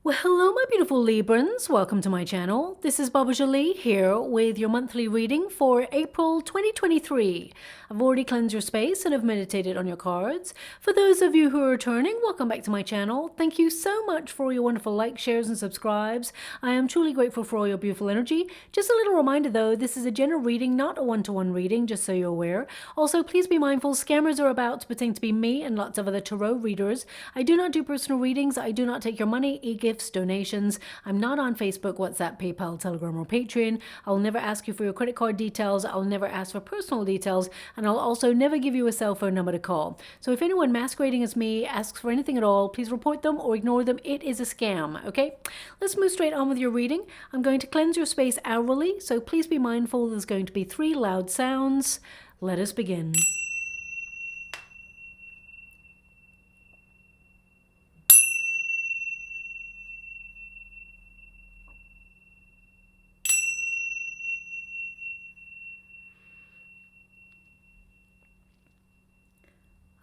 Well, hello, my beautiful Librans. Welcome to my channel. This is Baba Jolie here with your monthly reading for April 2023. I've already cleansed your space and have meditated on your cards. For those of you who are returning, welcome back to my channel. Thank you so much for your wonderful likes, shares, and subscribes. I am truly grateful for all your beautiful energy. Just a little reminder though, this is a general reading, not a one-to-one reading, just so you're aware. Also, please be mindful, scammers are about to pretend to be me and lots of other tarot readers. I do not do personal readings. I do not take your money, e-gifts, donations. I'm not on Facebook, WhatsApp, PayPal, Telegram, or Patreon. I'll never ask you for your credit card details. I'll never ask for personal details, and I'll also never give you a cell phone number to call. So if anyone masquerading as me asks for anything at all, please report them or ignore them. It is a scam, okay? Let's move straight on with your reading. I'm going to cleanse your space hourly, so please be mindful there's going to be 3 loud sounds. Let us begin.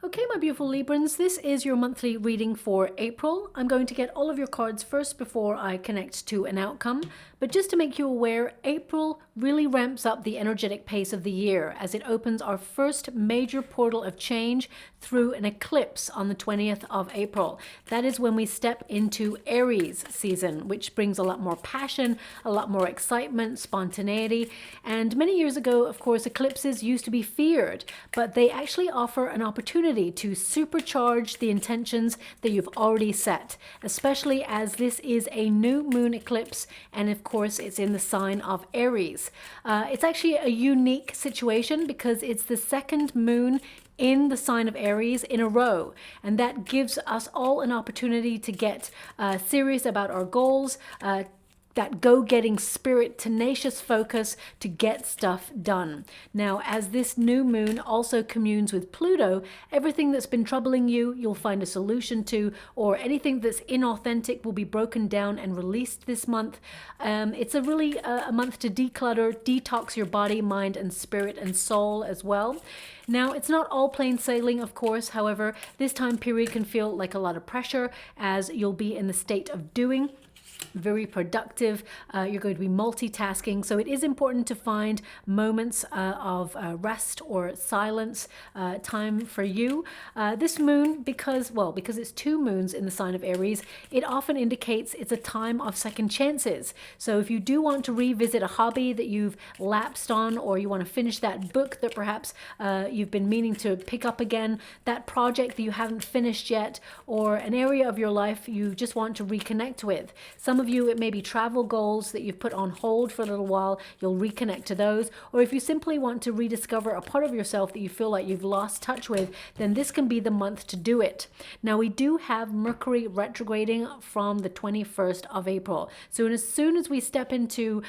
Okay, my beautiful Librans, this is your monthly reading for April. I'm going to get all of your cards first before I connect to an outcome. But just to make you aware, April really ramps up the energetic pace of the year as it opens our first major portal of change through an eclipse on the 20th of April. That is when we step into Aries season, which brings a lot more passion, a lot more excitement, spontaneity. And many years ago, of course, eclipses used to be feared, but they actually offer an opportunity to supercharge the intentions that you've already set, especially as this is a new moon eclipse, and of course it's in the sign of Aries. It's actually a unique situation because it's the second moon in the sign of Aries in a row, and that gives us all an opportunity to get serious about our goals, that go-getting spirit, tenacious focus to get stuff done. Now, as this new moon also communes with Pluto, everything that's been troubling you, you'll find a solution to, or anything that's inauthentic will be broken down and released this month. It's a really a month to declutter, detox your body, mind, and spirit and soul as well. Now, it's not all plain sailing, of course. However, this time period can feel like a lot of pressure as you'll be in the state of doing. Very productive. You're going to be multitasking. So it is important to find moments of rest or silence, time for you. This moon, because it's 2 moons in the sign of Aries, it often indicates it's a time of second chances. So if you do want to revisit a hobby that you've lapsed on, or you want to finish that book that perhaps you've been meaning to pick up again, that project that you haven't finished yet, or an area of your life you just want to reconnect with. Some of you, it may be travel goals that you've put on hold for a little while. You'll reconnect to those. Or if you simply want to rediscover a part of yourself that you feel like you've lost touch with, then this can be the month to do it. Now, we do have Mercury retrograding from the 21st of April. So as soon as we step into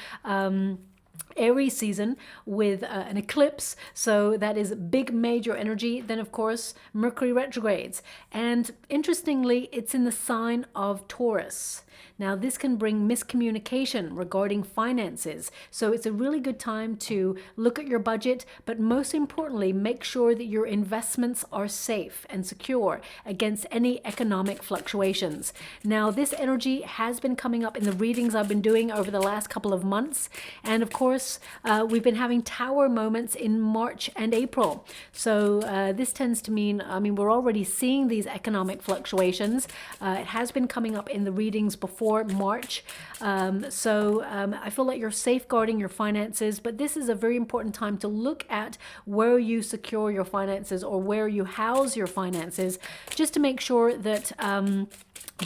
Aries season with an eclipse, so that is big major energy, then of course Mercury retrogrades. And interestingly, it's in the sign of Taurus. Now, this can bring miscommunication regarding finances. So it's a really good time to look at your budget, but most importantly, make sure that your investments are safe and secure against any economic fluctuations. Now, this energy has been coming up in the readings I've been doing over the last couple of months. And of course, we've been having tower moments in March and April. So this tends to mean, we're already seeing these economic fluctuations. It has been coming up in the readings before March. I feel like you're safeguarding your finances, but this is a very important time to look at where you secure your finances or where you house your finances, just to make sure that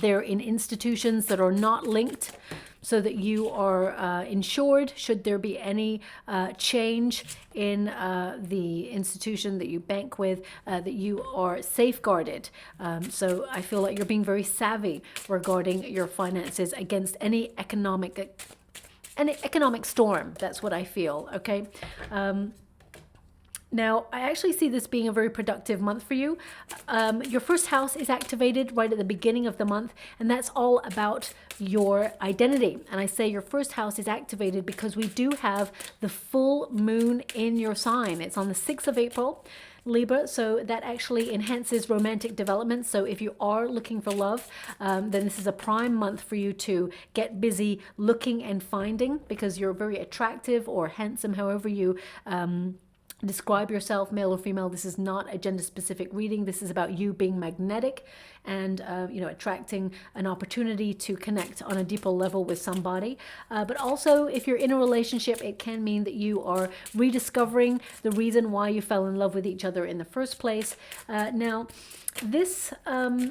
they're in institutions that are not linked, so that you are insured should there be any change in the institution that you bank with, that you are safeguarded. So I feel like you're being very savvy regarding your finances against any economic storm. That's what I feel, okay? Now, I actually see this being a very productive month for you. Your first house is activated right at the beginning of the month, and that's all about your identity. And I say your first house is activated because we do have the full moon in your sign. It's on the 6th of April. Libra, so that actually enhances romantic development. So if you are looking for love, then this is a prime month for you to get busy looking and finding, because you're very attractive or handsome, however you describe yourself, male or female. This is not a gender specific reading. This is about you being magnetic and attracting an opportunity to connect on a deeper level with somebody. But also, if you're in a relationship, it can mean that you are rediscovering the reason why you fell in love with each other in the first place. Now, this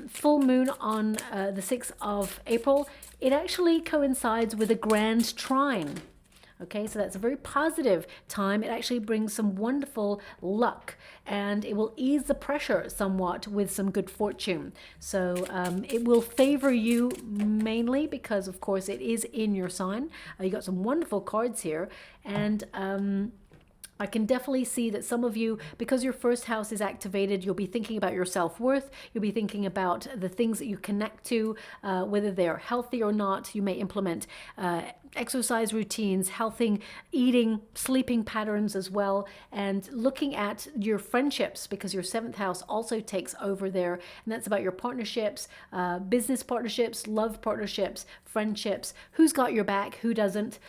full moon on the 6th of April, it actually coincides with a grand trine. Okay, so that's a very positive time. It actually brings some wonderful luck, and it will ease the pressure somewhat with some good fortune. So it will favor you mainly because, of course, it is in your sign. You got some wonderful cards here, and I can definitely see that some of you, because your first house is activated, you'll be thinking about your self-worth. You'll be thinking about the things that you connect to, whether they're healthy or not. You may implement exercise routines, healthy eating, sleeping patterns as well, and looking at your friendships, because your 7th house also takes over there, and that's about your partnerships, business partnerships, love partnerships, friendships, who's got your back, who doesn't,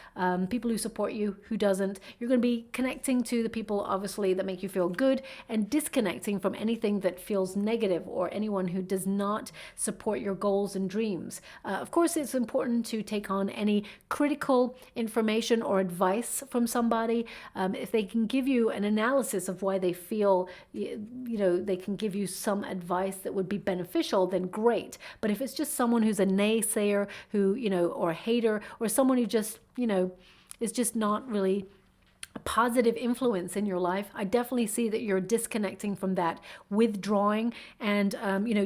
people who support you, who doesn't. You're going to be connecting to the people, obviously, that make you feel good, and disconnecting from anything that feels negative or anyone who does not support your goals and dreams. Of course, it's important to take on any critical information or advice from somebody. If they can give you an analysis of why they feel, they can give you some advice that would be beneficial, then great. But if it's just someone who's a naysayer, who, or a hater, or someone who just, is just not really a positive influence in your life, I definitely see that you're disconnecting from that, withdrawing, and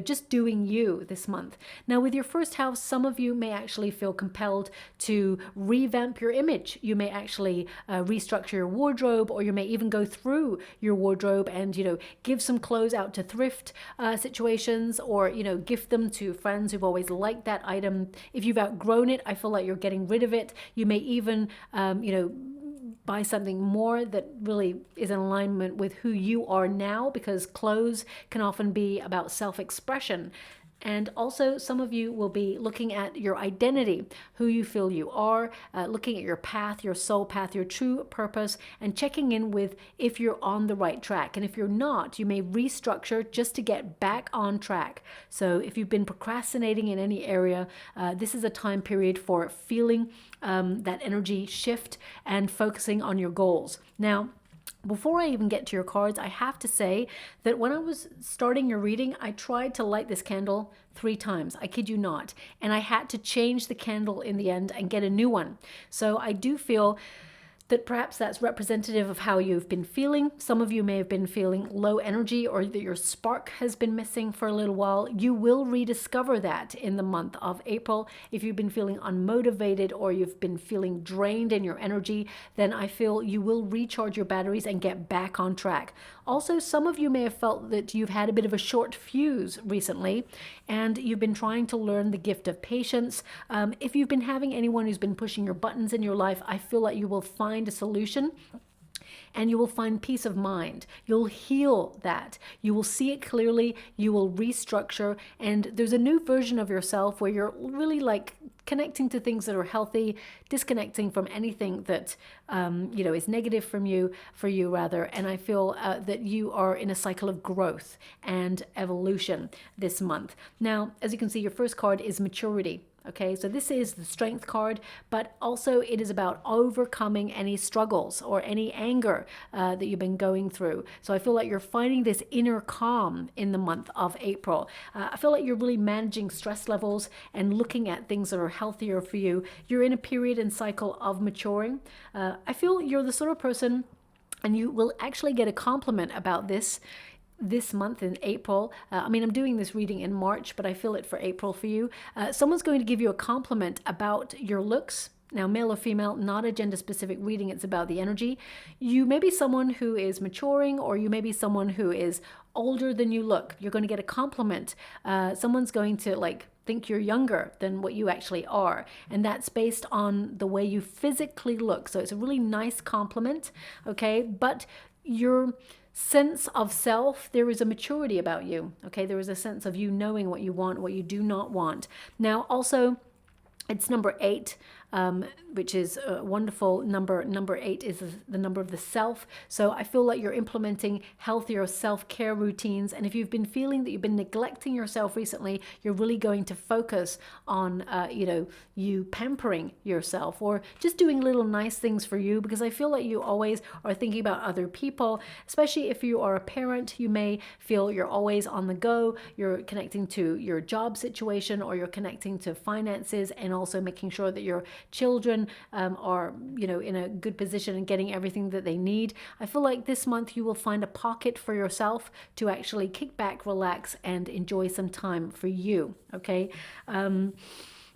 just doing you this month. Now, with your first house, some of you may actually feel compelled to revamp your image. You may actually restructure your wardrobe, or you may even go through your wardrobe and give some clothes out to thrift situations, or gift them to friends who've always liked that item. If you've outgrown it, I feel like you're getting rid of it. You may even buy something more that really is in alignment with who you are now, because clothes can often be about self-expression. And also, some of you will be looking at your identity, who you feel you are, looking at your path, your soul path, your true purpose, and checking in with if you're on the right track. And if you're not, you may restructure just to get back on track. So if you've been procrastinating in any area, this is a time period for feeling that energy shift and focusing on your goals. Now, before I even get to your cards, I have to say that when I was starting your reading, I tried to light this candle 3 times. I kid you not. And I had to change the candle in the end and get a new one. So I do feel that perhaps that's representative of how you've been feeling. Some of you may have been feeling low energy, or that your spark has been missing for a little while. You will rediscover that in the month of April. If you've been feeling unmotivated, or you've been feeling drained in your energy, then I feel you will recharge your batteries and get back on track. Also, some of you may have felt that you've had a bit of a short fuse recently, and you've been trying to learn the gift of patience. If you've been having anyone who's been pushing your buttons in your life, I feel like you will find a solution, and you will find peace of mind. You'll heal that. You will see it clearly. You will restructure, and there's a new version of yourself where you're really like connecting to things that are healthy, disconnecting from anything that is negative for you rather. And I feel that you are in a cycle of growth and evolution this month. Now, as you can see, your first card is maturity. Okay, so this is the strength card, but also it is about overcoming any struggles or any anger that you've been going through. So I feel like you're finding this inner calm in the month of April. I feel like you're really managing stress levels and looking at things that are healthier for you. You're in a period and cycle of maturing. I feel you're the sort of person, and you will actually get a compliment about this month in April. I'm doing this reading in March, but I feel it for April for you. Someone's going to give you a compliment about your looks. Now, male or female, not a gender specific reading. It's about the energy. You may be someone who is maturing, or you may be someone who is older than you look. You're going to get a compliment. Someone's going to think you're younger than what you actually are. And that's based on the way you physically look. So it's a really nice compliment. Okay. But you're sense of self, there is a maturity about you. Okay, there is a sense of you knowing what you want, what you do not want. Now, also, it's number 8, which is a wonderful number. Number 8 is the number of the self. So I feel like you're implementing healthier self-care routines. And if you've been feeling that you've been neglecting yourself recently, you're really going to focus on, you pampering yourself or just doing little nice things for you, because I feel like you always are thinking about other people, especially if you are a parent. You may feel you're always on the go. You're connecting to your job situation, or you're connecting to finances, and also making sure that your children are, in a good position and getting everything that they need. I feel like this month you will find a pocket for yourself to actually kick back, relax, and enjoy some time for you. Okay.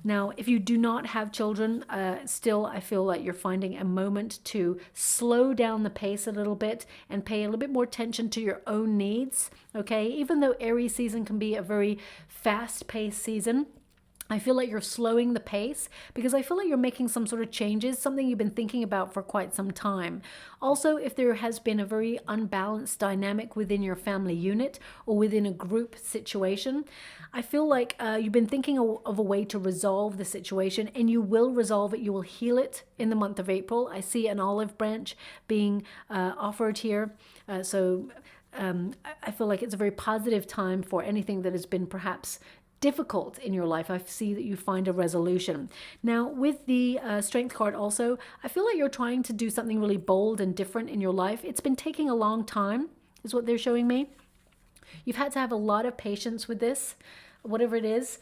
Now, if you do not have children, still, I feel like you're finding a moment to slow down the pace a little bit and pay a little bit more attention to your own needs. Okay. Even though Aries season can be a very fast-paced season, I feel like you're slowing the pace because I feel like you're making some sort of changes, something you've been thinking about for quite some time. Also, if there has been a very unbalanced dynamic within your family unit or within a group situation, I feel like you've been thinking of a way to resolve the situation, and you will resolve it. You will heal it in the month of April. I see an olive branch being offered here. I feel like it's a very positive time for anything that has been perhaps difficult in your life. I see that you find a resolution. Now, with the Strength card also, I feel like you're trying to do something really bold and different in your life. It's been taking a long time, is what they're showing me. You've had to have a lot of patience with this, whatever it is.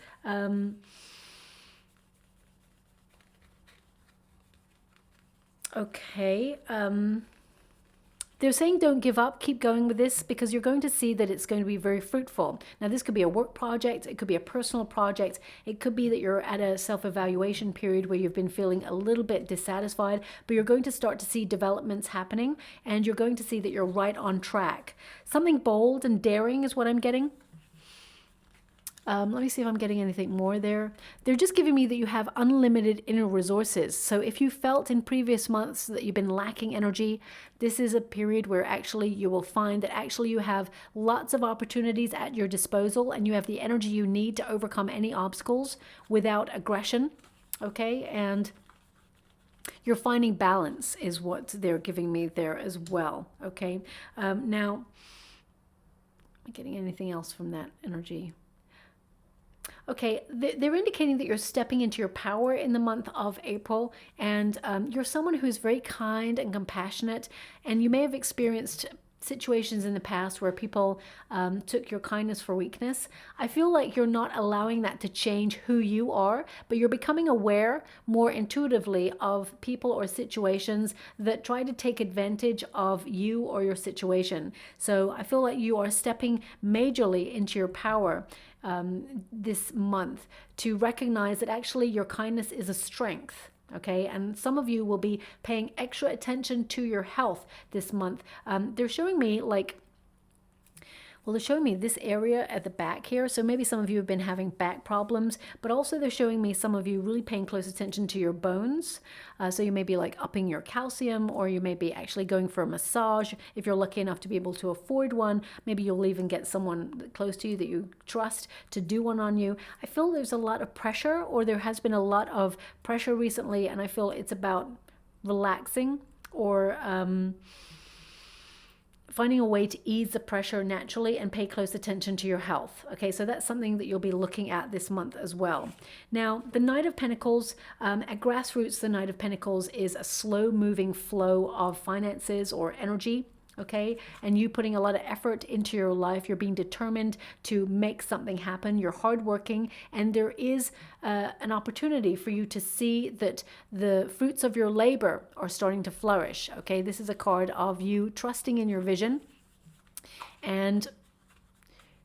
Okay. They're saying don't give up, keep going with this, because you're going to see that it's going to be very fruitful. Now, this could be a work project, it could be a personal project, it could be that you're at a self-evaluation period where you've been feeling a little bit dissatisfied, but you're going to start to see developments happening, and you're going to see that you're right on track. Something bold and daring is what I'm getting. Let me see if I'm getting anything more there. They're just giving me that you have unlimited inner resources. So if you felt in previous months that you've been lacking energy, this is a period where actually you will find that actually you have lots of opportunities at your disposal, and you have the energy you need to overcome any obstacles without aggression. Okay, and you're finding balance is what they're giving me there as well. Okay, now, am I getting anything else from that energy? Okay, they're indicating that you're stepping into your power in the month of April, and you're someone who's very kind and compassionate, and you may have experienced situations in the past where people took your kindness for weakness. I feel like you're not allowing that to change who you are, but you're becoming aware more intuitively of people or situations that try to take advantage of you or your situation. So I feel like you are stepping majorly into your power this month to recognize that actually your kindness is a strength. Okay, and some of you will be paying extra attention to your health this month. They're showing me they're showing me this area at the back here. So maybe some of you have been having back problems, but also they're showing me some of you really paying close attention to your bones. So you may be like upping your calcium, or you may be actually going for a massage. If you're lucky enough to be able to afford one, maybe you'll even get someone close to you that you trust to do one on you. I feel there's a lot of pressure, or there has been a lot of pressure recently, and I feel it's about relaxing or finding a way to ease the pressure naturally and pay close attention to your health. Okay, so that's something that you'll be looking at this month as well. Now, the Knight of Pentacles, at grassroots, the Knight of Pentacles is a slow moving flow of finances or energy. Okay, and you putting a lot of effort into your life. You're being determined to make something happen. You're hardworking, and there is an opportunity for you to see that the fruits of your labor are starting to flourish. Okay, this is a card of you trusting in your vision and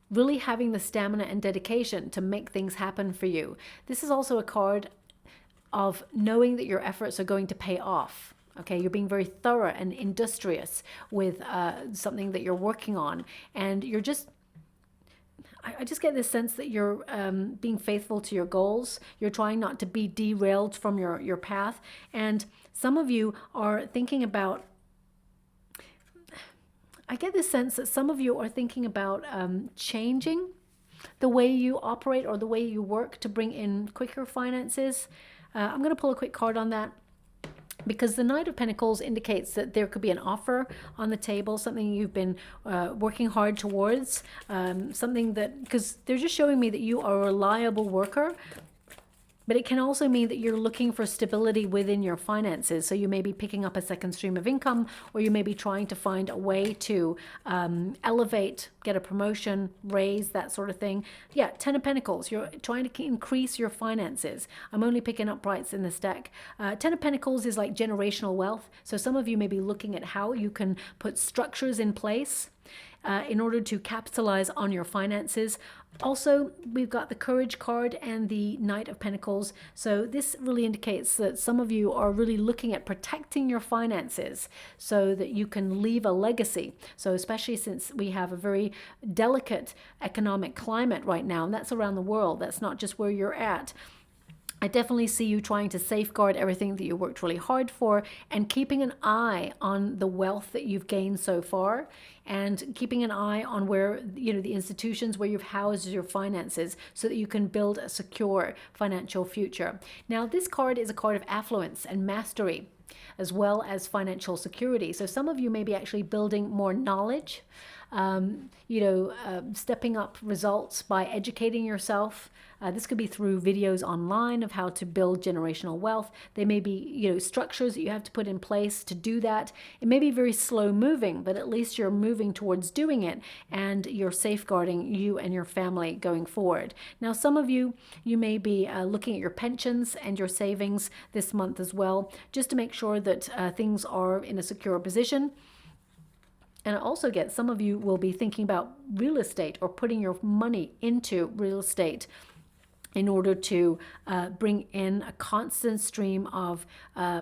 really having the stamina and dedication to make things happen for you. This is also a card of knowing that your efforts are going to pay off. Okay, you're being very thorough and industrious with something that you're working on, and you're just, I just get this sense that you're being faithful to your goals. You're trying not to be derailed from your path, and some of you are thinking about, I get this sense that some of you are thinking about changing the way you operate or the way you work to bring in quicker finances. I'm going to pull a quick card on that, because the Knight of Pentacles indicates that there could be an offer on the table, something you've been working hard towards, something that, because they're just showing me that you are a reliable worker. But it can also mean that you're looking for stability within your finances. So you may be picking up a second stream of income, or you may be trying to find a way to elevate, get a promotion, raise, that sort of thing. Yeah, Ten of Pentacles, you're trying to increase your finances. I'm only picking up rights in this deck. Ten of Pentacles is like generational wealth. So some of you may be looking at how you can put structures in place in order to capitalize on your finances. Also, we've got the Courage card and the Knight of Pentacles. So this really indicates that some of you are really looking at protecting your finances so that you can leave a legacy. So especially since we have a very delicate economic climate right now, and that's around the world. That's not just where you're at. I definitely see you trying to safeguard everything that you worked really hard for, and keeping an eye on the wealth that you've gained so far, and keeping an eye on where, you know, the institutions where you've housed your finances, so that you can build a secure financial future. Now, this card is a card of affluence and mastery, as well as financial security. So some of you may be actually building more knowledge, stepping up results by educating yourself. This could be through videos online of how to build generational wealth. They may be, structures that you have to put in place to do that. It may be very slow moving, but at least you're moving towards doing it, and you're safeguarding you and your family going forward. Now, some of you may be looking at your pensions and your savings this month as well, just to make sure that things are in a secure position. And I also get some of you will be thinking about real estate, or putting your money into real estate in order to bring in a constant stream of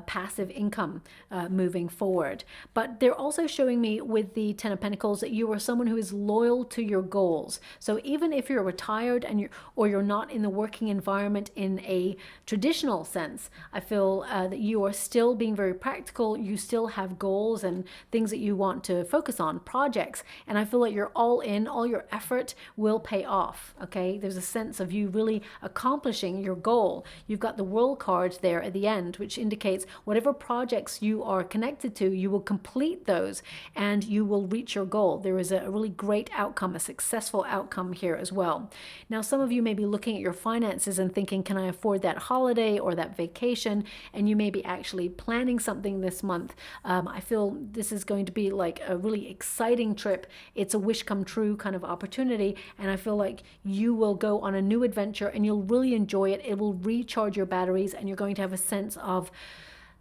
passive income moving forward. But they're also showing me with the Ten of Pentacles that you are someone who is loyal to your goals. So even if you're retired and you're not in the working environment in a traditional sense, I feel that you are still being very practical. You still have goals and things that you want to focus on, projects. And I feel like you're all in, all your effort will pay off. Okay, there's a sense of you really accomplishing your goal. You've got the World card there at the end, which indicates whatever projects you are connected to, you will complete those and you will reach your goal. There is a really great outcome, a successful outcome here as well. Now, some of you may be looking at your finances and thinking, can I afford that holiday or that vacation? And you may be actually planning something this month. I feel this is going to be like a really exciting trip. It's a wish come true kind of opportunity. And I feel like you will go on a new adventure and you'll really enjoy it. It will recharge your batteries and you're going to have a sense of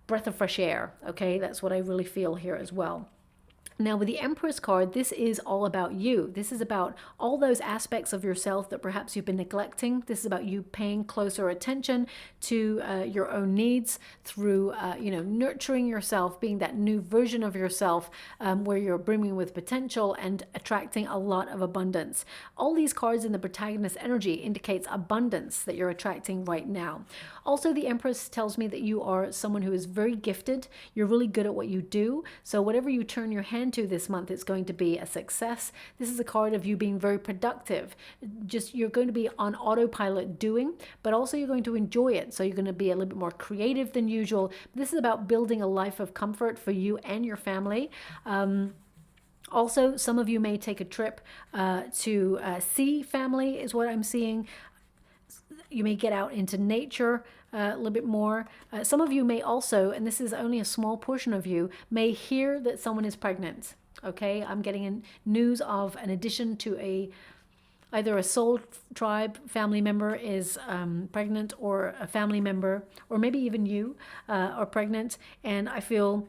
breath of fresh air. Okay, that's what I really feel here as well. Now, with the Empress card, this is all about you. This is about all those aspects of yourself that perhaps you've been neglecting. This is about you paying closer attention to your own needs through, nurturing yourself, being that new version of yourself where you're brimming with potential and attracting a lot of abundance. All these cards in the protagonist energy indicates abundance that you're attracting right now. Also, the Empress tells me that you are someone who is very gifted. You're really good at what you do. So whatever you turn your hand to this month, it's going to be a success. This is a card of you being very productive. Just you're going to be on autopilot doing, but also you're going to enjoy it. So you're going to be a little bit more creative than usual. This is about building a life of comfort for you and your family. Also, some of you may take a trip to see family is what I'm seeing. You may get out into nature a little bit more. Some of you may also, and this is only a small portion of you, may hear that someone is pregnant. Okay, I'm getting news of an addition to either a soul tribe family member is pregnant, or a family member, or maybe even you are pregnant. And I feel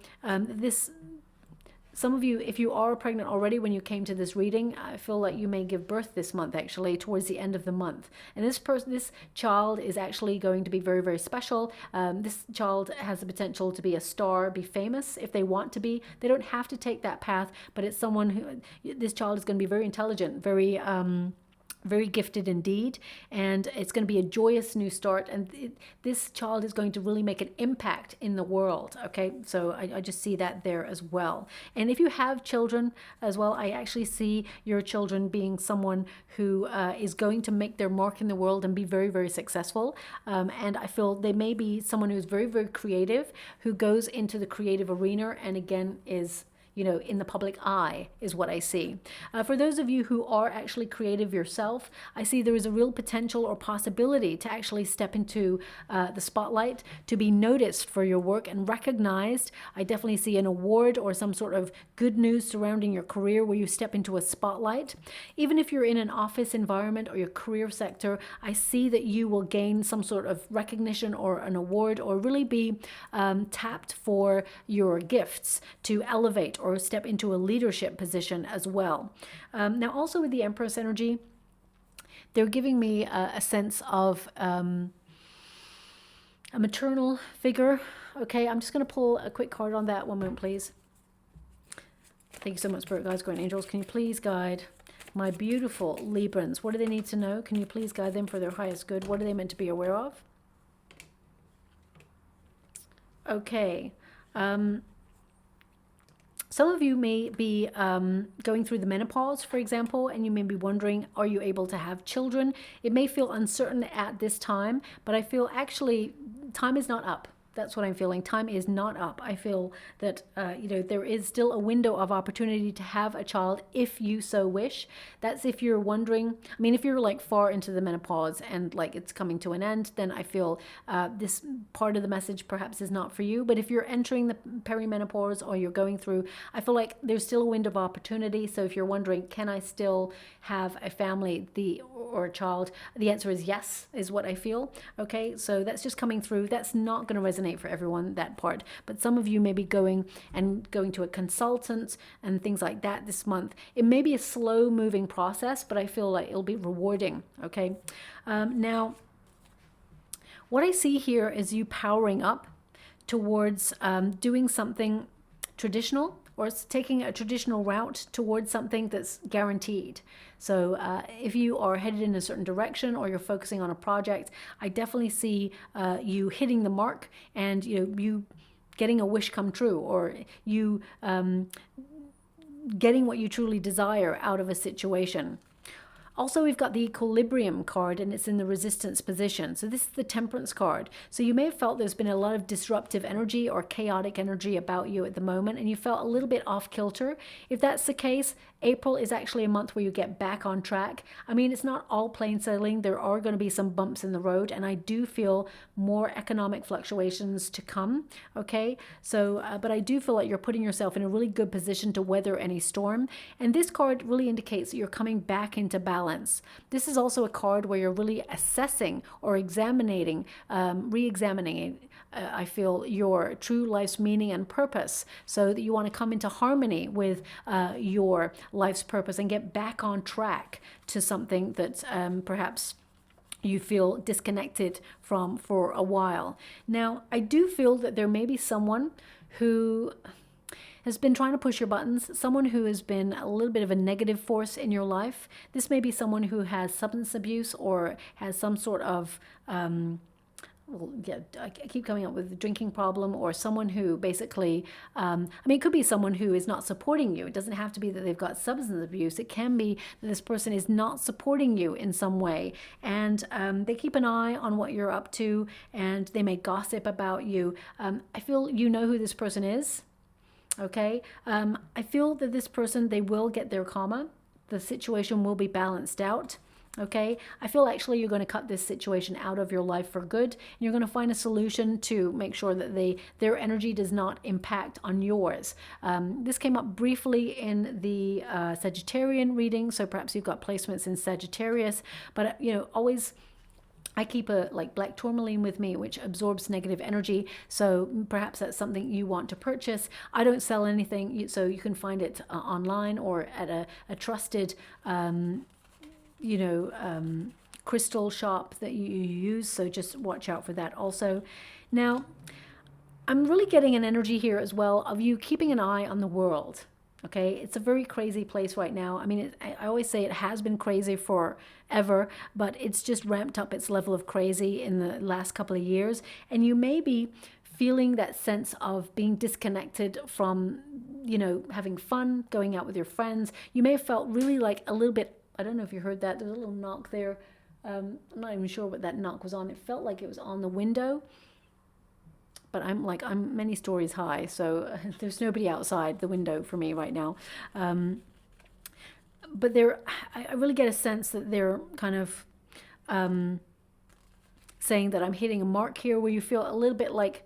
some of you, if you are pregnant already when you came to this reading, I feel like you may give birth this month, actually, towards the end of the month. And this child is actually going to be very, very special. This child has the potential to be a star, be famous if they want to be. They don't have to take that path, but it's someone who, this child is going to be very intelligent, very very gifted indeed, and it's going to be a joyous new start, and this child is going to really make an impact in the world. Okay, so I just see that there as well. And if you have children as well, I actually see your children being someone who is going to make their mark in the world and be very, very successful. And I feel they may be someone who's very, very creative, who goes into the creative arena and again is, you know, in the public eye is what I see. For those of you who are actually creative yourself, I see there is a real potential or possibility to actually step into the spotlight, to be noticed for your work and recognized. I definitely see an award or some sort of good news surrounding your career where you step into a spotlight. Even if you're in an office environment or your career sector, I see that you will gain some sort of recognition or an award, or really be tapped for your gifts to elevate or step into a leadership position as well. Now, also with the Empress energy, they're giving me a sense of a maternal figure. Okay, I'm just going to pull a quick card on that. One moment, please. Thank you so much, Spirit Guides, Guardian Angels. Can you please guide my beautiful Librans? What do they need to know? Can you please guide them for their highest good? What are they meant to be aware of? Okay. Some of you may be going through the menopause, for example, and you may be wondering, are you able to have children? It may feel uncertain at this time, but I feel actually time is not up. That's what I'm feeling. Time is not up. I feel that, you know, there is still a window of opportunity to have a child if you so wish. That's if you're wondering. I mean, if you're like far into the menopause and like it's coming to an end, then I feel this part of the message perhaps is not for you. But if you're entering the perimenopause or you're going through, I feel like there's still a window of opportunity. So if you're wondering, can I still have a family or a child? The answer is yes, is what I feel. Okay, so that's just coming through. That's not going to resonate for everyone, that part, but some of you may be going to a consultant and things like that this month. It may be a slow moving process, but I feel like it'll be rewarding. Okay, now what I see here is you powering up towards doing something traditional, or it's taking a traditional route towards something that's guaranteed. So if you are headed in a certain direction or you're focusing on a project, I definitely see you hitting the mark and you getting a wish come true, or you getting what you truly desire out of a situation. Also, we've got the Equilibrium card, and it's in the Resistance position. So this is the Temperance card. So you may have felt there's been a lot of disruptive energy or chaotic energy about you at the moment, and you felt a little bit off kilter. If that's the case, April is actually a month where you get back on track. I mean, it's not all plain sailing. There are going to be some bumps in the road, and I do feel more economic fluctuations to come. Okay, so but I do feel like you're putting yourself in a really good position to weather any storm. And this card really indicates that you're coming back into balance. This is also a card where you're really assessing or examining, re-examining, I feel, your true life's meaning and purpose, so that you want to come into harmony with your life's purpose and get back on track to something that perhaps you feel disconnected from for a while. Now, I do feel that there may be someone who has been trying to push your buttons, someone who has been a little bit of a negative force in your life. This may be someone who has substance abuse or has some sort of, I keep coming up with a drinking problem, or someone who basically, I mean, it could be someone who is not supporting you. It doesn't have to be that they've got substance abuse. It can be that this person is not supporting you in some way, and they keep an eye on what you're up to, and they may gossip about you. I feel you know who this person is. Okay, I feel that this person, they will get their karma. The situation will be balanced out. Okay, I feel actually you're going to cut this situation out of your life for good. And you're going to find a solution to make sure that their energy does not impact on yours. This came up briefly in the Sagittarian reading, so perhaps you've got placements in Sagittarius, but always. I keep a black tourmaline with me, which absorbs negative energy. So perhaps that's something you want to purchase. I don't sell anything, so you can find it online or at a trusted, crystal shop that you use. So just watch out for that also. Now, I'm really getting an energy here as well of you keeping an eye on the world. Okay, it's a very crazy place right now. I mean, I always say it has been crazy forever, but it's just ramped up its level of crazy in the last couple of years. And you may be feeling that sense of being disconnected from, having fun, going out with your friends. You may have felt really like a little bit, I don't know if you heard that, there's a little knock there. I'm not even sure what that knock was on. It felt like it was on the window. But I'm many stories high, so there's nobody outside the window for me right now. But I really get a sense that they're kind of saying that I'm hitting a mark here where you feel a little bit like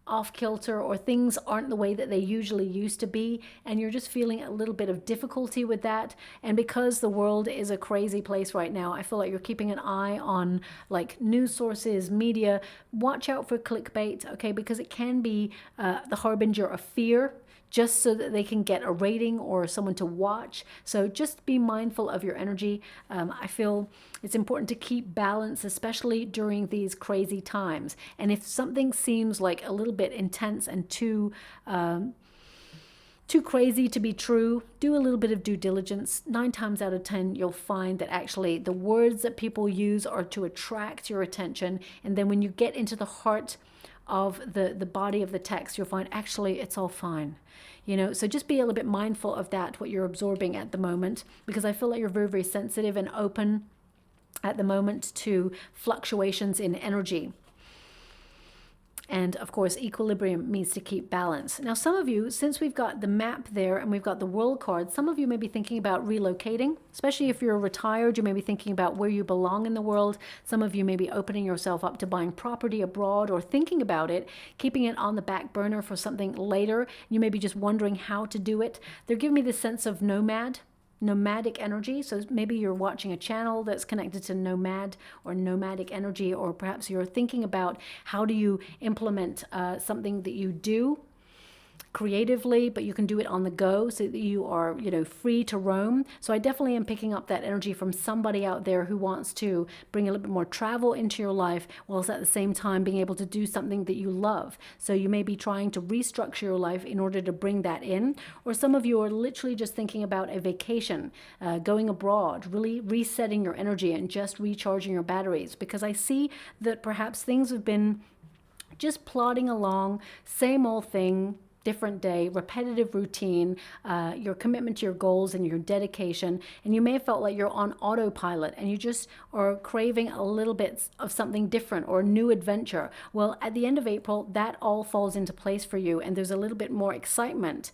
off kilter, or things aren't the way that they usually used to be, and you're just feeling a little bit of difficulty with that. And because the world is a crazy place right now, I feel like you're keeping an eye on like news sources, media. Watch out for clickbait, okay, because it can be the harbinger of fear, just so that they can get a rating or someone to watch. So just be mindful of your energy. I feel it's important to keep balance, especially during these crazy times. And if something seems like a little bit intense and too crazy to be true, do a little bit of due diligence. 9 times out of 10, you'll find that actually the words that people use are to attract your attention. And then when you get into the heart of the body of the text, you'll find actually it's all fine. So just be a little bit mindful of that, what you're absorbing at the moment, because I feel like you're very, very sensitive and open at the moment to fluctuations in energy. And of course, equilibrium means to keep balance. Now, some of you, since we've got the map there and we've got the world card, some of you may be thinking about relocating, especially if you're retired. You may be thinking about where you belong in the world. Some of you may be opening yourself up to buying property abroad, or thinking about it, keeping it on the back burner for something later. You may be just wondering how to do it. They're giving me this sense of nomadic energy. So maybe you're watching a channel that's connected to nomad or nomadic energy, or perhaps you're thinking about how do you implement something that you do creatively, but you can do it on the go so that you are, free to roam. So I definitely am picking up that energy from somebody out there who wants to bring a little bit more travel into your life, whilst at the same time being able to do something that you love. So you may be trying to restructure your life in order to bring that in. Or some of you are literally just thinking about a vacation, going abroad, really resetting your energy and just recharging your batteries, because I see that perhaps things have been just plodding along, same old thing, different day, repetitive routine, your commitment to your goals and your dedication. And you may have felt like you're on autopilot and you just are craving a little bit of something different or a new adventure. Well, at the end of April, that all falls into place for you, and there's a little bit more excitement.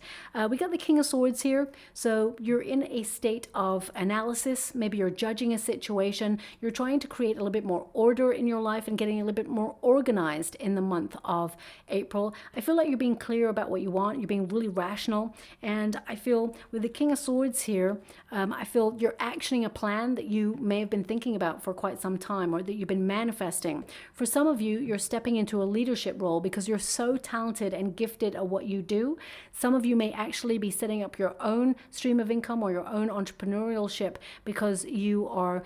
We got the King of Swords here. So you're in a state of analysis. Maybe you're judging a situation. You're trying to create a little bit more order in your life and getting a little bit more organized in the month of April. I feel like you're being clear about what you want. You're being really rational. And I feel with the King of Swords here, I feel you're actioning a plan that you may have been thinking about for quite some time, or that you've been manifesting. For some of you, you're stepping into a leadership role because you're so talented and gifted at what you do. Some of you may actually be setting up your own stream of income or your own entrepreneurship because you are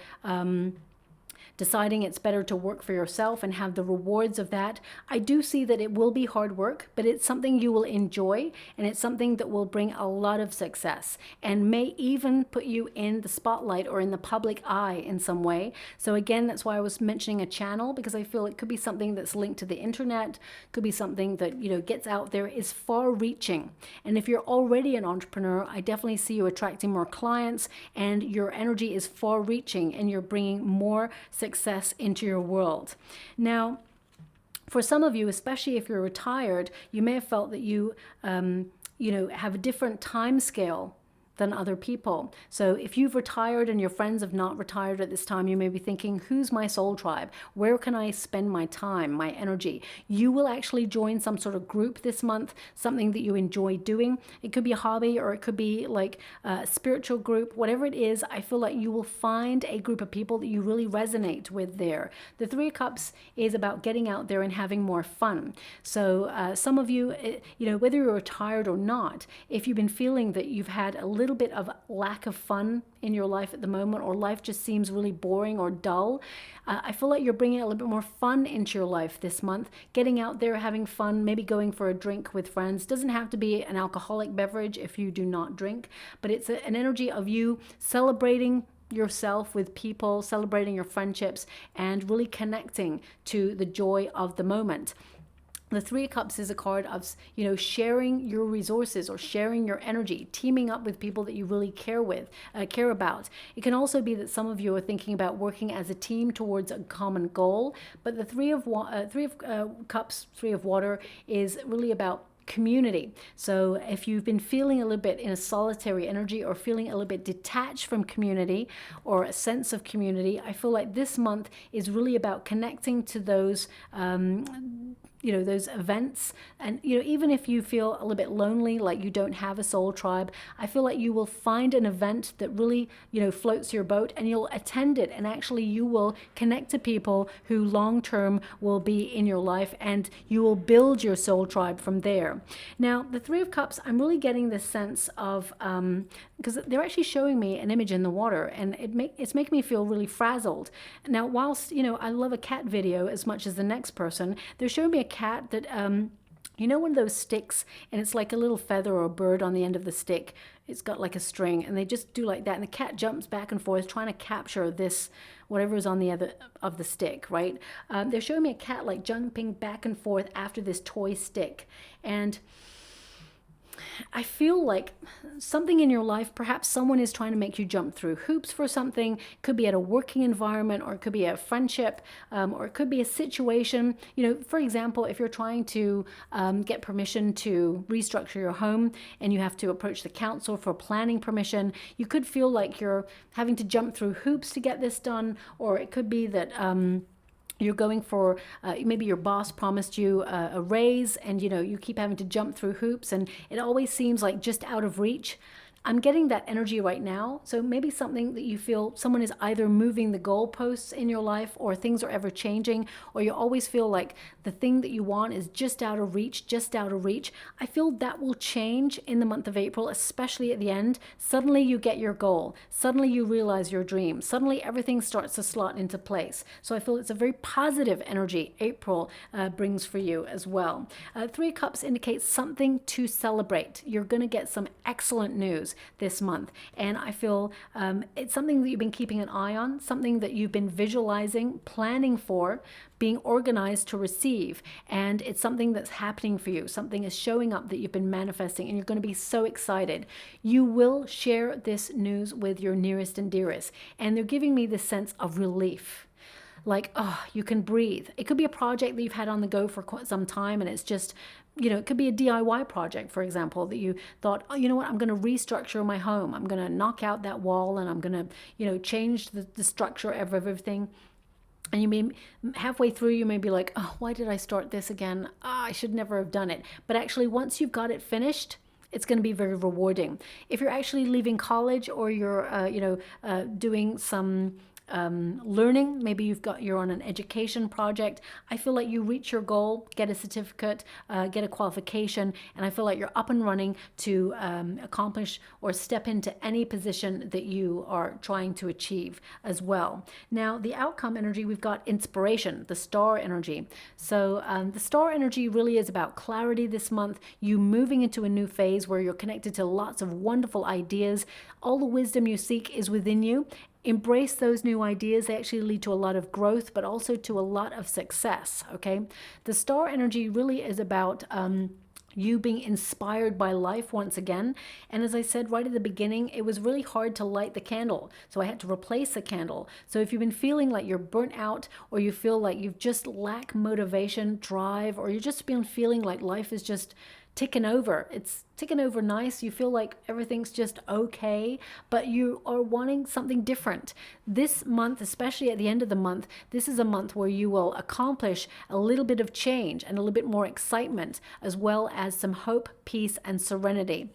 deciding it's better to work for yourself and have the rewards of that. I do see that it will be hard work, but it's something you will enjoy, and it's something that will bring a lot of success and may even put you in the spotlight or in the public eye in some way. So again, that's why I was mentioning a channel, because I feel it could be something that's linked to the internet, could be something that, gets out there, is far reaching. And if you're already an entrepreneur, I definitely see you attracting more clients, and your energy is far reaching, and you're bringing more success into your world. Now, for some of you, especially if you're retired, you may have felt that you have a different time scale than other people. So if you've retired and your friends have not retired at this time, you may be thinking, who's my soul tribe? Where can I spend my time, my energy? You will actually join some sort of group this month, something that you enjoy doing. It could be a hobby, or it could be like a spiritual group, whatever it is. I feel like you will find a group of people that you really resonate with there. The Three of Cups is about getting out there and having more fun. So some of you, whether you're retired or not, if you've been feeling that you've had a little little bit of lack of fun in your life at the moment, or life just seems really boring or dull, I feel like you're bringing a little bit more fun into your life this month, getting out there, having fun, maybe going for a drink with friends. Doesn't have to be an alcoholic beverage if you do not drink, but it's an energy of you celebrating yourself with people, celebrating your friendships, and really connecting to the joy of the moment. The Three of Cups is a card of, sharing your resources or sharing your energy, teaming up with people that you really care about. It can also be that some of you are thinking about working as a team towards a common goal. But the Three of Cups, Three of Water, is really about community. So if you've been feeling a little bit in a solitary energy, or feeling a little bit detached from community or a sense of community, I feel like this month is really about connecting to those those events. And even if you feel a little bit lonely, like you don't have a soul tribe, I feel like you will find an event that really floats your boat, and you'll attend it, and actually you will connect to people who long term will be in your life, and you will build your soul tribe from there. Now the Three of Cups, I'm really getting this sense of because they're actually showing me an image in the water, and it's making me feel really frazzled. Now whilst I love a cat video as much as the next person, they're showing me a cat that one of those sticks, and it's like a little feather or a bird on the end of the stick. It's got like a string, and they just do like that, and the cat jumps back and forth trying to capture this whatever is on the other of the stick, right? They're showing me a cat like jumping back and forth after this toy stick, and I feel like something in your life, perhaps someone is trying to make you jump through hoops for something. It could be at a working environment, or it could be a friendship, or it could be a situation. For example, if you're trying to get permission to restructure your home, and you have to approach the council for planning permission, you could feel like you're having to jump through hoops to get this done. Or it could be that you're going for, maybe your boss promised you a raise, and you keep having to jump through hoops, and it always seems like just out of reach. I'm getting that energy right now. So maybe something that you feel someone is either moving the goalposts in your life, or things are ever changing, or you always feel like the thing that you want is just out of reach, I feel that will change in the month of April, especially at the end. Suddenly you get your goal. Suddenly you realize your dream. Suddenly everything starts to slot into place. So I feel it's a very positive energy April brings for you as well. Three of Cups indicates something to celebrate. You're going to get some excellent news this month, and I feel it's something that you've been keeping an eye on, something that you've been visualizing, planning for, being organized to receive, and it's something that's happening for you. Something is showing up that you've been manifesting, and you're going to be so excited. You will share this news with your nearest and dearest, and they're giving me this sense of relief. Like, oh, you can breathe. It could be a project that you've had on the go for quite some time, and it's just, it could be a DIY project, for example, that you thought, oh, you know what, I'm going to restructure my home. I'm going to knock out that wall, and I'm going to, change the structure of everything. And you may, halfway through, you may be like, oh, why did I start this again? I should never have done it. But actually, once you've got it finished, it's going to be very rewarding. If you're actually leaving college, or you're, doing some learning, maybe you're on an education project, I feel like you reach your goal, get a certificate, get a qualification, and I feel like you're up and running to accomplish or step into any position that you are trying to achieve as well. Now, the outcome energy, we've got inspiration, the star energy. So the star energy really is about clarity this month, you moving into a new phase where you're connected to lots of wonderful ideas. All the wisdom you seek is within you. Embrace those new ideas. They actually lead to a lot of growth, but also to a lot of success, okay? The star energy really is about you being inspired by life once again. And as I said right at the beginning, it was really hard to light the candle, so I had to replace the candle. So if you've been feeling like you're burnt out, or you feel like you've just lack motivation, drive, or you've just been feeling like life is just ticking over. It's ticking over nice. You feel like everything's just okay, but you are wanting something different. This month, especially at the end of the month, this is a month where you will accomplish a little bit of change and a little bit more excitement, as well as some hope, peace, and serenity.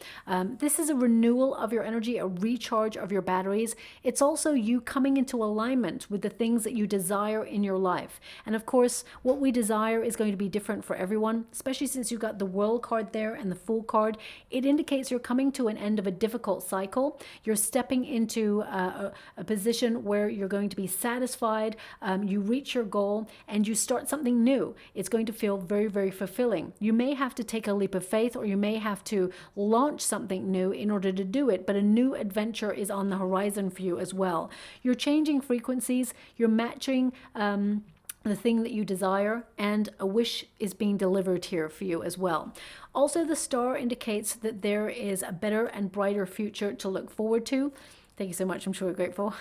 This is a renewal of your energy, a recharge of your batteries. It's also you coming into alignment with the things that you desire in your life. And of course, what we desire is going to be different for everyone, especially since you've got the World card there and the Fool card. It indicates you're coming to an end of a difficult cycle. You're stepping into a position where you're going to be satisfied, you reach your goal, and you start something new. It's going to feel very, very fulfilling. You may have to take a leap of faith, or you may have to launch something new in order to do it, but a new adventure is on the horizon for you as well. You're changing frequencies, you're matching the thing that you desire, and a wish is being delivered here for you as well. Also, the star indicates that there is a better and brighter future to look forward to. Thank you so much. I'm sure you're grateful.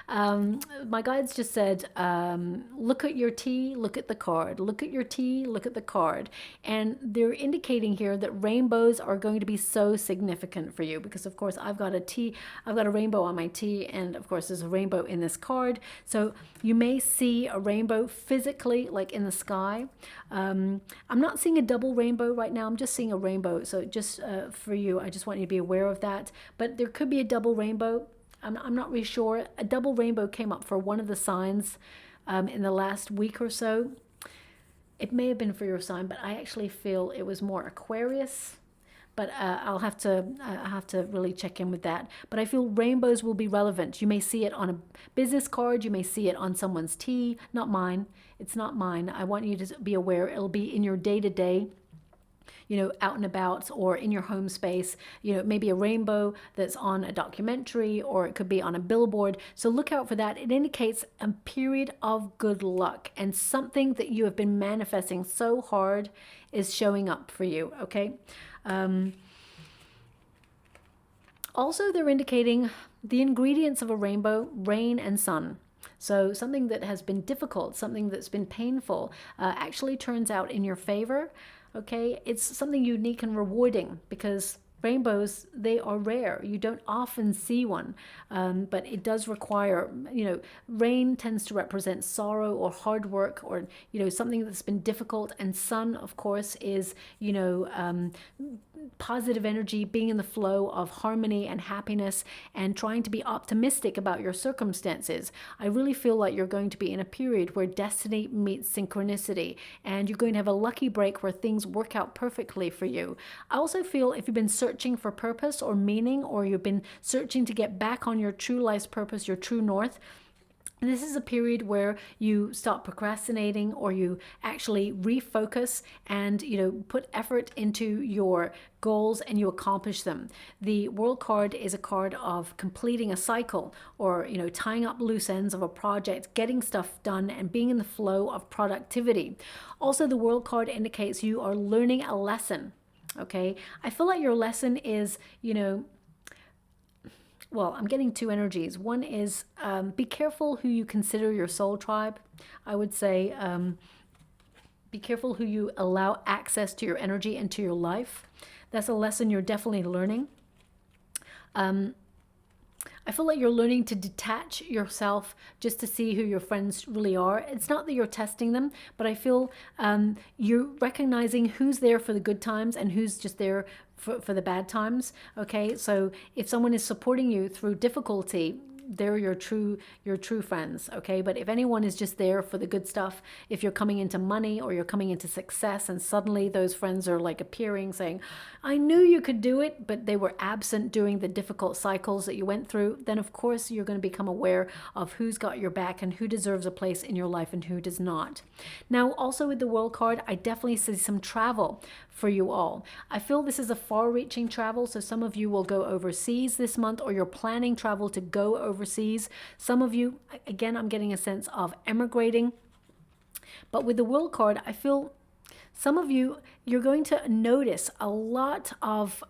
My guides just said, look at your tea, look at the card. Look at your tea, look at the card. And they're indicating here that rainbows are going to be so significant for you because, of course, I've got a rainbow on my tea, and of course, there's a rainbow in this card. So you may see a rainbow physically, like in the sky. I'm not seeing a double rainbow right now. I'm just seeing a rainbow. So just for you, I just want you to be aware of that. But there could be a double rainbow. I'm not really sure. A double rainbow came up for one of the signs in the last week or so. It may have been for your sign, but I actually feel it was more Aquarius. But I'll have to really check in with that. But I feel rainbows will be relevant. You may see it on a business card. You may see it on someone's tea. Not mine. It's not mine. I want you to be aware. It'll be in your day-to-day, out and about, or in your home space, maybe a rainbow that's on a documentary, or it could be on a billboard. So look out for that. It indicates a period of good luck, and something that you have been manifesting so hard is showing up for you. Okay. Also, they're indicating the ingredients of a rainbow: rain and sun. So something that has been difficult, something that's been painful, actually turns out in your favor. Okay, it's something unique and rewarding because rainbows, they are rare. You don't often see one, but it does require, rain tends to represent sorrow or hard work, or, something that's been difficult. And sun, of course, is, positive energy, being in the flow of harmony and happiness, and trying to be optimistic about your circumstances. I really feel like you're going to be in a period where destiny meets synchronicity, and you're going to have a lucky break where things work out perfectly for you. I also feel if you've been searching for purpose or meaning, or you've been searching to get back on your true life's purpose, your true north, this is a period where you stop procrastinating, or you actually refocus and, put effort into your goals and you accomplish them. The World card is a card of completing a cycle, or, tying up loose ends of a project, getting stuff done, and being in the flow of productivity. Also, the World card indicates you are learning a lesson. Okay. I feel like your lesson is, well, I'm getting two energies. One is be careful who you consider your soul tribe. I would say be careful who you allow access to your energy and to your life. That's a lesson you're definitely learning. I feel like you're learning to detach yourself just to see who your friends really are. It's not that you're testing them, but I feel you're recognizing who's there for the good times and who's just there for the bad times. Okay, so if someone is supporting you through difficulty, they're your true friends. Okay, but if anyone is just there for the good stuff, if you're coming into money or you're coming into success, and suddenly those friends are like appearing saying, I knew you could do it, but they were absent during the difficult cycles that you went through, then of course you're going to become aware of who's got your back and who deserves a place in your life and who does not. Now, also with the World card, I definitely see some travel for you all. I feel this is a far-reaching travel, so some of you will go overseas this month, or you're planning travel to go overseas. Some of you, again, I'm getting a sense of emigrating. But with the World card, I feel some of you, you're going to notice a lot of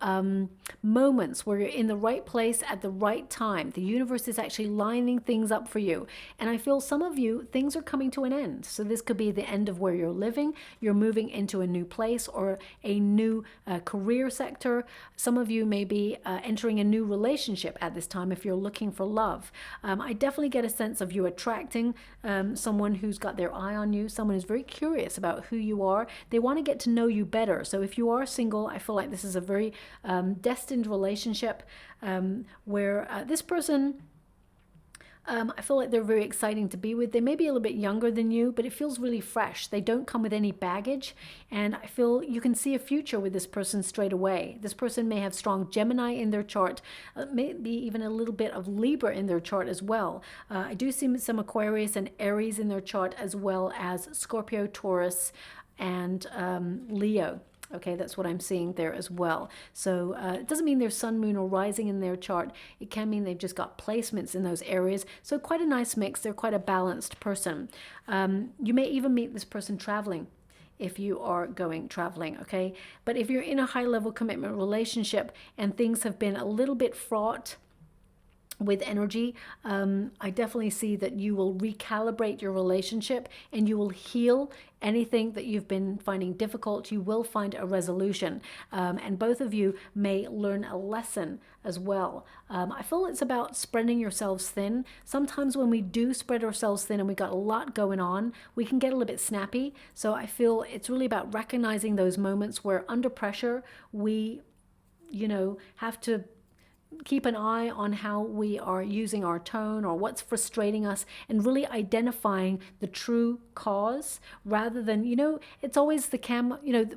moments where you're in the right place at the right time. The universe is actually lining things up for you. And I feel some of you, things are coming to an end. So this could be the end of where you're living. You're moving into a new place or a new career sector. Some of you may be entering a new relationship at this time if you're looking for love. I definitely get a sense of you attracting someone who's got their eye on you, someone who's very curious about who you are. They want to get to know you better. So if you are single, I feel like this is a very destined relationship where this person, I feel like they're very exciting to be with. They may be a little bit younger than you, but it feels really fresh. They don't come with any baggage, and I feel you can see a future with this person straight away. This person may have strong Gemini in their chart, maybe even a little bit of Libra in their chart as well. I do see some Aquarius and Aries in their chart, as well as Scorpio, Taurus, and Leo. Okay, that's what I'm seeing there as well. So it doesn't mean there's sun, moon, or rising in their chart. It can mean they've just got placements in those areas. So quite a nice mix. They're quite a balanced person. You may even meet this person traveling if you are going traveling, okay? But if you're in a high-level commitment relationship and things have been a little bit fraught with energy, I definitely see that you will recalibrate your relationship and you will heal anything that you've been finding difficult. You will find a resolution, and both of you may learn a lesson as well. I feel it's about spreading yourselves thin. Sometimes when we do spread ourselves thin and we got a lot going on, we can get a little bit snappy. So I feel it's really about recognizing those moments where under pressure we, have to keep an eye on how we are using our tone or what's frustrating us, and really identifying the true cause rather than, it's always the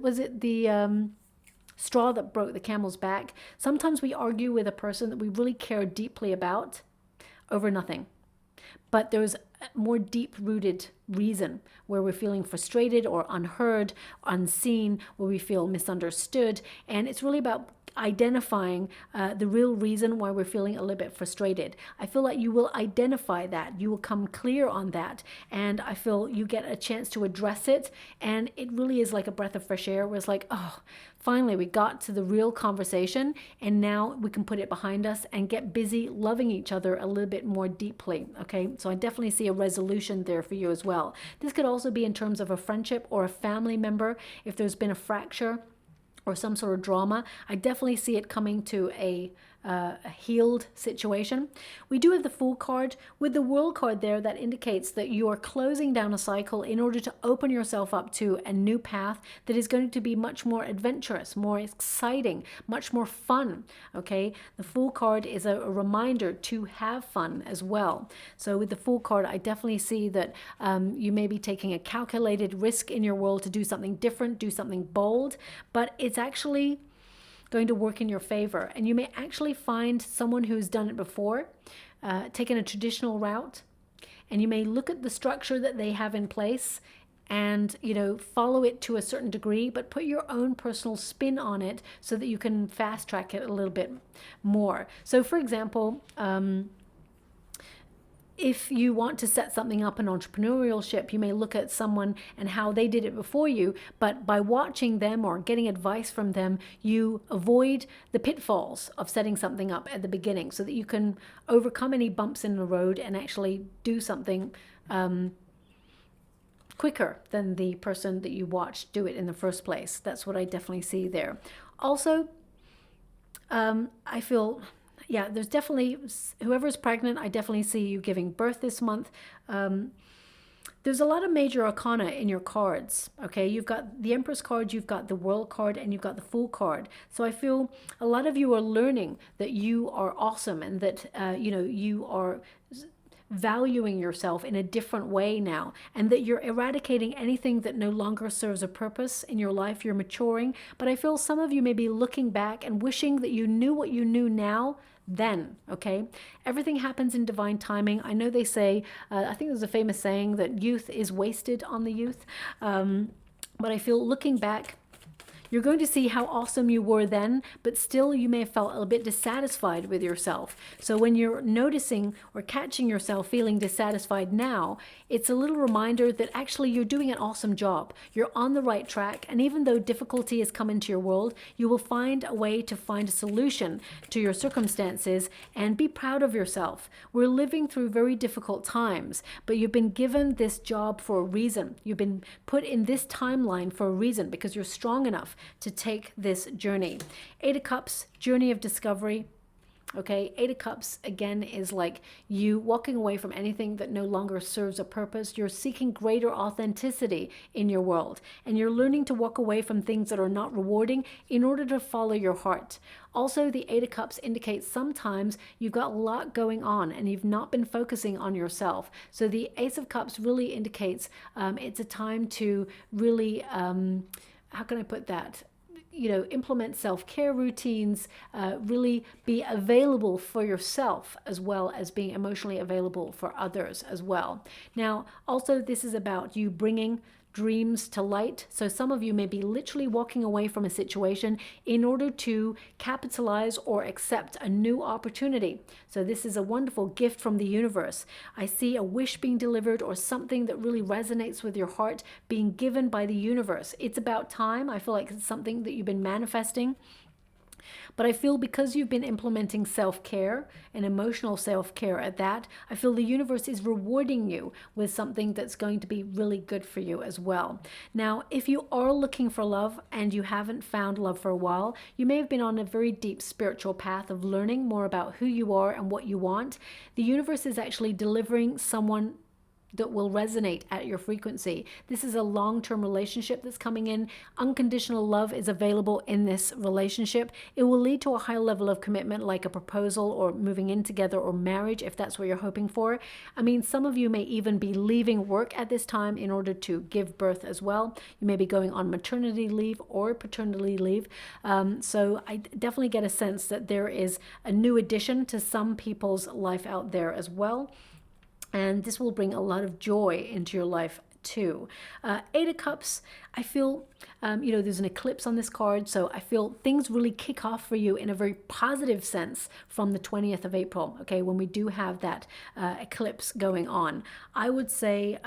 was it the straw that broke the camel's back? Sometimes we argue with a person that we really care deeply about over nothing. But there's a more deep-rooted reason where we're feeling frustrated or unheard, unseen, where we feel misunderstood. And it's really about identifying the real reason why we're feeling a little bit frustrated. I feel like you will identify that. You will come clear on that. And I feel you get a chance to address it. And it really is like a breath of fresh air where it's like, oh, finally we got to the real conversation, and now we can put it behind us and get busy loving each other a little bit more deeply. Okay, so I definitely see a resolution there for you as well. This could also be in terms of a friendship or a family member. If there's been a fracture or some sort of drama, I definitely see it coming to a healed situation. We do have the Fool card. With the World card there, that indicates that you are closing down a cycle in order to open yourself up to a new path that is going to be much more adventurous, more exciting, much more fun. Okay, the Fool card is a reminder to have fun as well. So with the Fool card, I definitely see that you may be taking a calculated risk in your world to do something different, do something bold, but it's actually going to work in your favor. And you may actually find someone who's done it before, taken a traditional route, and you may look at the structure that they have in place and, follow it to a certain degree, but put your own personal spin on it so that you can fast track it a little bit more. So for example, if you want to set something up in entrepreneurship, you may look at someone and how they did it before you, but by watching them or getting advice from them, you avoid the pitfalls of setting something up at the beginning so that you can overcome any bumps in the road and actually do something quicker than the person that you watched do it in the first place. That's what I definitely see there. Also, I feel... yeah, there's definitely, whoever's pregnant, I definitely see you giving birth this month. There's a lot of major arcana in your cards, okay? You've got the Empress card, you've got the World card, and you've got the Fool card. So I feel a lot of you are learning that you are awesome and that, you are valuing yourself in a different way now, and that you're eradicating anything that no longer serves a purpose in your life. You're maturing, but I feel some of you may be looking back and wishing that you knew what you knew now then, okay? Everything happens in divine timing. I know they say, I think there's a famous saying that youth is wasted on the youth, but I feel looking back, you're going to see how awesome you were then, but still you may have felt a little bit dissatisfied with yourself. So when you're noticing or catching yourself feeling dissatisfied now, it's a little reminder that actually you're doing an awesome job. You're on the right track, and even though difficulty has come into your world, you will find a way to find a solution to your circumstances and be proud of yourself. We're living through very difficult times, but you've been given this job for a reason. You've been put in this timeline for a reason because you're strong enough to take this journey. 8 of Cups, journey of discovery. Okay, Eight of Cups again is like you walking away from anything that no longer serves a purpose. You're seeking greater authenticity in your world, and you're learning to walk away from things that are not rewarding in order to follow your heart. Also, the Eight of Cups indicates sometimes you've got a lot going on and you've not been focusing on yourself. So the Ace of Cups really indicates it's a time to really, how can I put that? Implement self-care routines, really be available for yourself as well as being emotionally available for others as well. Now, also this is about you bringing dreams to light. So some of you may be literally walking away from a situation in order to capitalize or accept a new opportunity. So this is a wonderful gift from the universe. I see a wish being delivered or something that really resonates with your heart being given by the universe. It's about time. I feel like it's something that you've been manifesting. But I feel because you've been implementing self-care and emotional self-care at that, I feel the universe is rewarding you with something that's going to be really good for you as well. Now, if you are looking for love and you haven't found love for a while, you may have been on a very deep spiritual path of learning more about who you are and what you want. The universe is actually delivering someone that will resonate at your frequency. This is a long-term relationship that's coming in. Unconditional love is available in this relationship. It will lead to a high level of commitment, like a proposal or moving in together or marriage, if that's what you're hoping for. I mean, some of you may even be leaving work at this time in order to give birth as well. You may be going on maternity leave or paternity leave. So I definitely get a sense that there is a new addition to some people's life out there as well. And this will bring a lot of joy into your life too. Eight of Cups, I feel, there's an eclipse on this card. So I feel things really kick off for you in a very positive sense from the 20th of April. Okay, when we do have that eclipse going on. I would say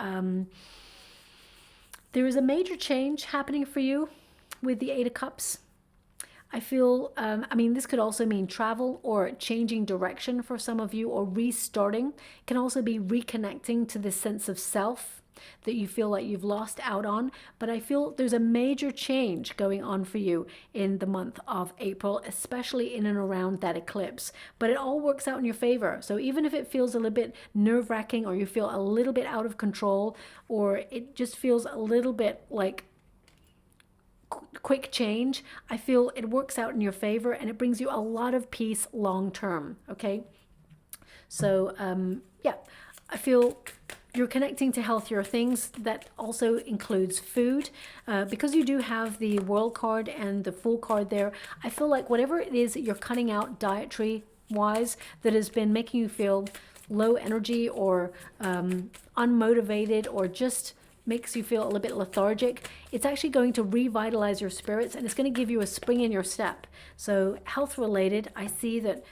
there is a major change happening for you with the Eight of Cups. I feel, this could also mean travel or changing direction for some of you, or restarting. It can also be reconnecting to this sense of self that you feel like you've lost out on. But I feel there's a major change going on for you in the month of April, especially in and around that eclipse. But it all works out in your favor. So even if it feels a little bit nerve-wracking, or you feel a little bit out of control, or it just feels a little bit like quick change, I feel it works out in your favor and it brings you a lot of peace long term. Okay, so I feel you're connecting to healthier things. That also includes food, because you do have the World card and the Fool card there. I feel like whatever it is that you're cutting out dietary wise that has been making you feel low energy or unmotivated, or just makes you feel a little bit lethargic, it's actually going to revitalize your spirits, and it's going to give you a spring in your step. So health related, I see that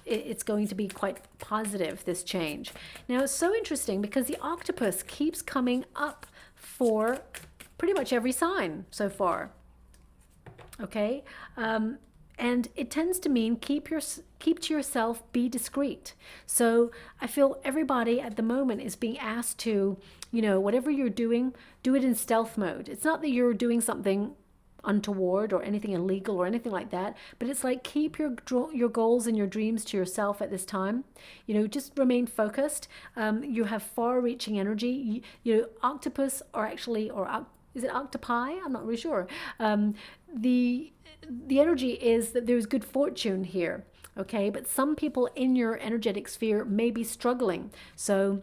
it's going to be quite positive, this change. Now, it's so interesting because the octopus keeps coming up for pretty much every sign so far. Okay, and it tends to mean keep to yourself, be discreet. So I feel everybody at the moment is being asked to, whatever you're doing, do it in stealth mode. It's not that you're doing something untoward or anything illegal or anything like that, but it's like keep your goals and your dreams to yourself at this time. Just remain focused. You have far-reaching energy. Octopus are actually, is it octopi? I'm not really sure. The energy is that there's good fortune here, okay? But some people in your energetic sphere may be struggling. So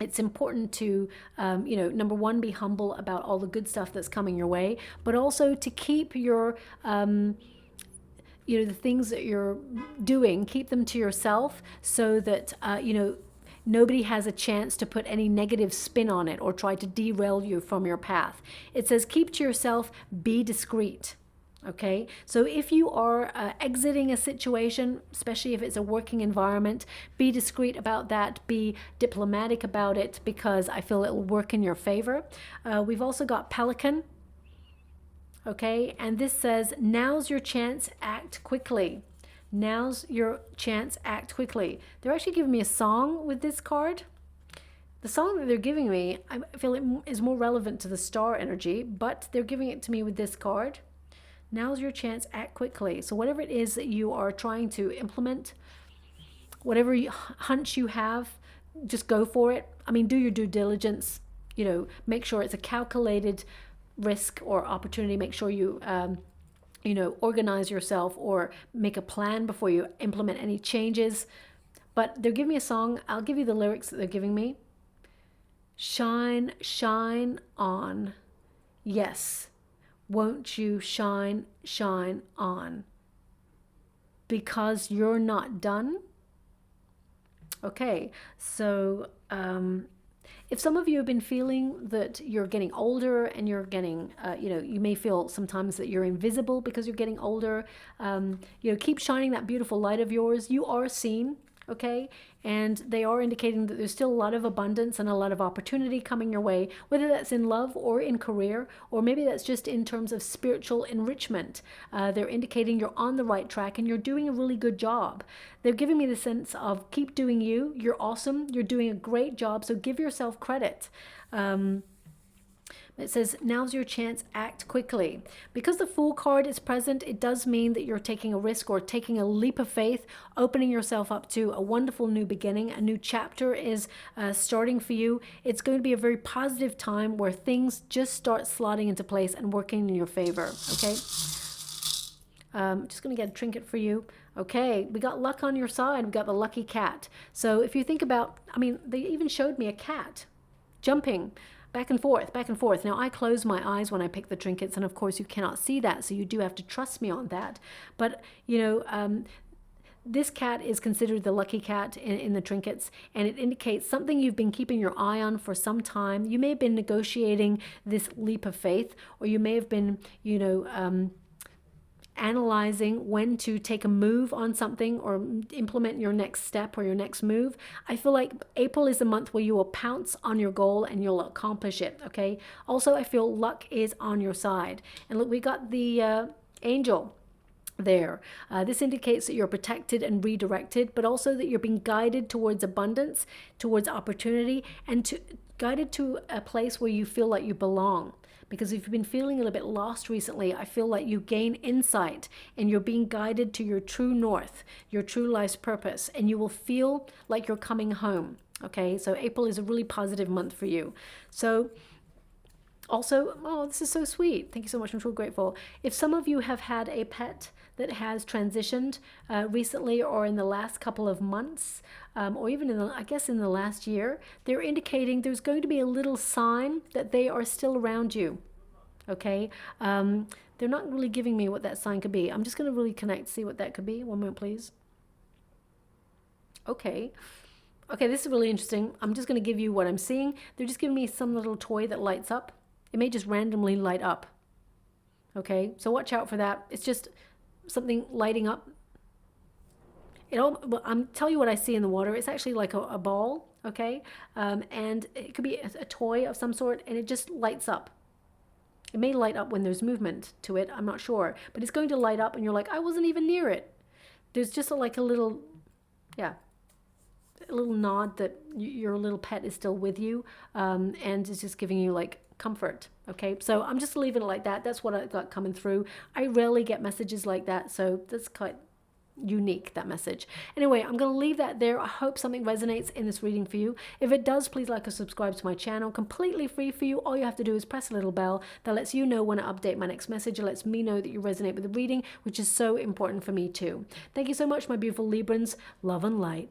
it's important to, number one, be humble about all the good stuff that's coming your way, but also to keep your, the things that you're doing, keep them to yourself so that, nobody has a chance to put any negative spin on it or try to derail you from your path. It says keep to yourself, be discreet. Okay, so if you are exiting a situation, especially if it's a working environment, be discreet about that, be diplomatic about it, because I feel it will work in your favor. We've also got Pelican. Okay, and this says, now's your chance, act quickly. Now's your chance, act quickly. They're actually giving me a song with this card. The song that they're giving me, I feel it is more relevant to the star energy, but they're giving it to me with this card. Now's your chance, act quickly. So whatever it is that you are trying to implement, whatever hunch you have, just go for it. I mean, do your due diligence, make sure it's a calculated risk or opportunity. Make sure you, organize yourself or make a plan before you implement any changes. But they're giving me a song. I'll give you the lyrics that they're giving me. Shine, shine on. Yes. Won't you shine, shine on? Because you're not done. Okay, so if some of you have been feeling that you're getting older and you're getting, you may feel sometimes that you're invisible because you're getting older, keep shining that beautiful light of yours. You are seen. Okay, and they are indicating that there's still a lot of abundance and a lot of opportunity coming your way, whether that's in love or in career, or maybe that's just in terms of spiritual enrichment. They're indicating you're on the right track and you're doing a really good job. They're giving me the sense of keep doing you. You're awesome. You're doing a great job. So give yourself credit. It says, now's your chance, act quickly. Because the Fool card is present, it does mean that you're taking a risk or taking a leap of faith, opening yourself up to a wonderful new beginning. A new chapter is starting for you. It's going to be a very positive time where things just start slotting into place and working in your favor, okay? Just going to get a trinket for you. Okay, we got luck on your side. We got the lucky cat. So if you think about, they even showed me a cat jumping back and forth, back and forth. Now, I close my eyes when I pick the trinkets, and of course you cannot see that, so you do have to trust me on that. But, this cat is considered the lucky cat in the trinkets, and it indicates something you've been keeping your eye on for some time. You may have been negotiating this leap of faith, or you may have been, analyzing when to take a move on something or implement your next step or your next move. I feel like April is the month where you will pounce on your goal and you'll accomplish it, okay? Also, I feel luck is on your side. And look, we got the angel there. This indicates that you're protected and redirected, but also that you're being guided towards abundance, towards opportunity, and guided to a place where you feel like you belong. Because if you've been feeling a little bit lost recently, I feel like you gain insight and you're being guided to your true north, your true life's purpose, and you will feel like you're coming home. Okay, so April is a really positive month for you. So also, oh, this is so sweet. Thank you so much. I'm so grateful. If some of you have had a pet that has transitioned recently or in the last couple of months, or even in the last year, they're indicating there's going to be a little sign that they are still around you. Okay, they're not really giving me what that sign could be. I'm just going to really connect, see what that could be. One moment, please. Okay, this is really interesting. I'm just going to give you what I'm seeing. They're just giving me some little toy that lights up. It may just randomly light up. Okay, so watch out for that. It's just something lighting up. I'm tell you what I see in the water. It's actually like a ball, okay? And it could be a toy of some sort, and it just lights up. It may light up when there's movement to it. I'm not sure, but it's going to light up, and you're like, I wasn't even near it. There's just a little nod that your little pet is still with you, and it's just giving you like comfort. Okay, so I'm just leaving it like that. That's what I got coming through. I rarely get messages like that, so that's quite unique, that message. Anyway, I'm going to leave that there. I hope something resonates in this reading for you. If it does, please like or subscribe to my channel. Completely free for you. All you have to do is press a little bell that lets you know when I update my next message. It lets me know that you resonate with the reading, which is so important for me too. Thank you so much, my beautiful Librans. Love and light.